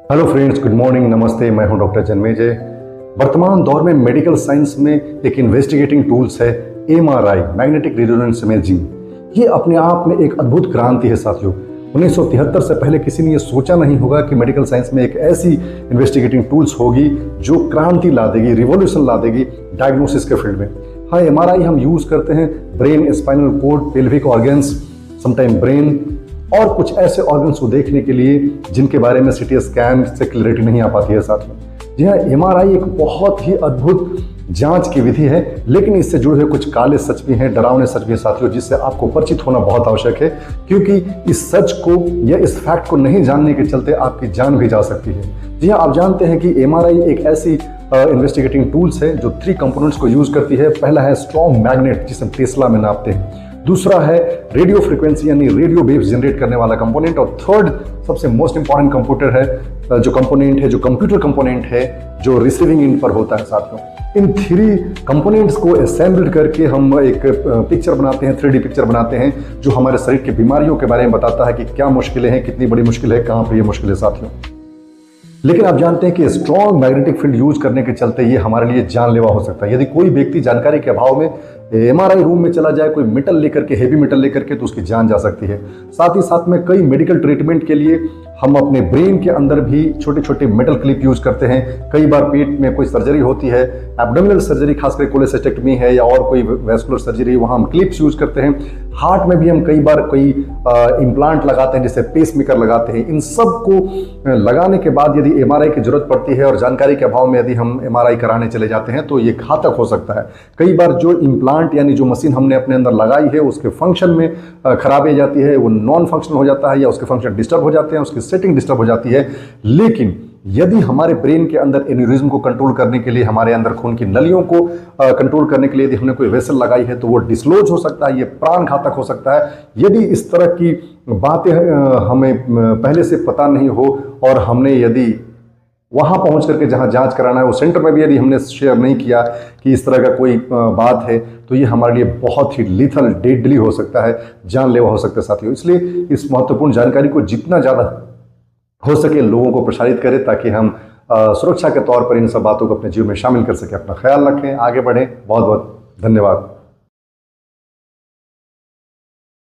Hello friends, good morning, नमस्ते। मैं हूं डॉक्टर जन्मेजय। वर्तमान दौर में मेडिकल साइंस में एक इन्वेस्टिगेटिंग टूल्स है एमआरआई, मैग्नेटिक रेजोनेंस इमेजिंग। ये अपने आप में एक अद्भुत क्रांति है साथियों। 1973 से पहले किसी ने ये सोचा नहीं होगा कि मेडिकल साइंस में एक ऐसी इन्वेस्टिगेटिंग टूल्स होगी जो क्रांति ला देगी, रिवॉल्यूशन ला देगी डायग्नोसिस के फील्ड में। हाँ, एमआरआई हम यूज करते हैं brain, spinal cord, pelvic organs, sometime brain और कुछ ऐसे ऑर्गन्स को देखने के लिए जिनके बारे में सीटी स्कैन से क्लैरिटी नहीं आ पाती है साथियों। जी हाँ, एमआरआई एक बहुत ही अद्भुत जांच की विधि है, लेकिन इससे जुड़े हुए कुछ काले सच भी हैं, डरावने सच भी हैं साथियों, जिससे आपको परिचित होना बहुत आवश्यक है, क्योंकि इस सच को या इस फैक्ट को नहीं जानने के चलते आपकी जान भी जा सकती है। जी हाँ, आप जानते हैं कि एमआरआई एक ऐसी इन्वेस्टिगेटिंग टूल्स है जो 3 कंपोनेंट्स को यूज करती है। पहला है स्ट्रॉन्ग मैग्नेट, जिसे हम टेस्ला में नापते हैं। दूसरा है रेडियो फ्रीक्वेंसी यानी रेडियो वेव्स जनरेट करने वाला कंपोनेंट। और थर्ड सबसे मोस्ट इंपॉर्टेंट कंप्यूटर है, जो कंपोनेंट है, जो कंप्यूटर कंपोनेंट है, जो रिसीविंग एंड पर होता है साथियों। इन 3 कंपोनेंट्स को असेंबल्ड करके हम एक पिक्चर बनाते हैं, 3D पिक्चर बनाते हैं, जो हमारे शरीर की बीमारियों के बारे में बताता है कि क्या मुश्किलें हैं, कितनी बड़ी मुश्किल है, कहाँ पर ये मुश्किल है साथियों। लेकिन आप जानते हैं कि स्ट्रॉन्ग मैग्नेटिक फील्ड यूज करने के चलते ये हमारे लिए जानलेवा हो सकता है। यदि कोई व्यक्ति जानकारी के अभाव में एमआरआई रूम में चला जाए, कोई मेटल लेकर के, हेवी मेटल लेकर के, तो उसकी जान जा सकती है। साथ ही साथ में कई मेडिकल ट्रीटमेंट के लिए हम अपने ब्रेन के अंदर भी छोटे छोटे मेटल क्लिप यूज करते हैं। कई बार पेट में कोई सर्जरी होती है, एब्डोमिनल सर्जरी, खासकर कोलेसिस्टेक्टमी है या और कोई वैस्कुलर सर्जरी, वहाँ हम क्लिप्स यूज करते हैं। हार्ट में भी हम कई बार कोई इम्प्लांट लगाते हैं, जैसे पेसमेकर लगाते हैं। इन सब को लगाने के बाद यदि एमआरआई की जरूरत पड़ती है और जानकारी के अभाव में यदि हम एमआरआई कराने चले जाते हैं तो ये घातक हो सकता है। कई बार जो इम्प्लांट यानी जो मशीन हमने अपने अंदर लगाई है उसके फंक्शन में खराबी आ जाती है, वो नॉन फंक्शनल हो जाता है या उसके फंक्शन डिस्टर्ब हो जाते हैं, उसकी सेटिंग डिस्टर्ब हो जाती है। लेकिन यदि हमारे ब्रेन के अंदर एन्यूरिज्म को कंट्रोल करने के लिए, हमारे अंदर खून की नलियों को कंट्रोल करने के लिए यदि हमने कोई वेसल लगाई है तो वो डिसलॉज हो सकता है, ये प्राण घातक हो सकता है। यदि इस तरह की बातें हमें पहले से पता नहीं हो और हमने यदि वहां पहुंच करके जहां जांच कराना है वो सेंटर में भी यदि हमने शेयर नहीं किया कि इस तरह का कोई बात है, तो ये हमारे लिए बहुत ही लीथल, डेडली हो सकता है, जानलेवा हो सकता है साथियों। इसलिए इस महत्वपूर्ण जानकारी को जितना ज़्यादा हो सके लोगों को प्रसारित करें, ताकि हम सुरक्षा के तौर पर इन सब बातों को अपने जीवन में शामिल कर सकें। अपना ख्याल रखें, आगे बढ़ें। बहुत बहुत धन्यवाद।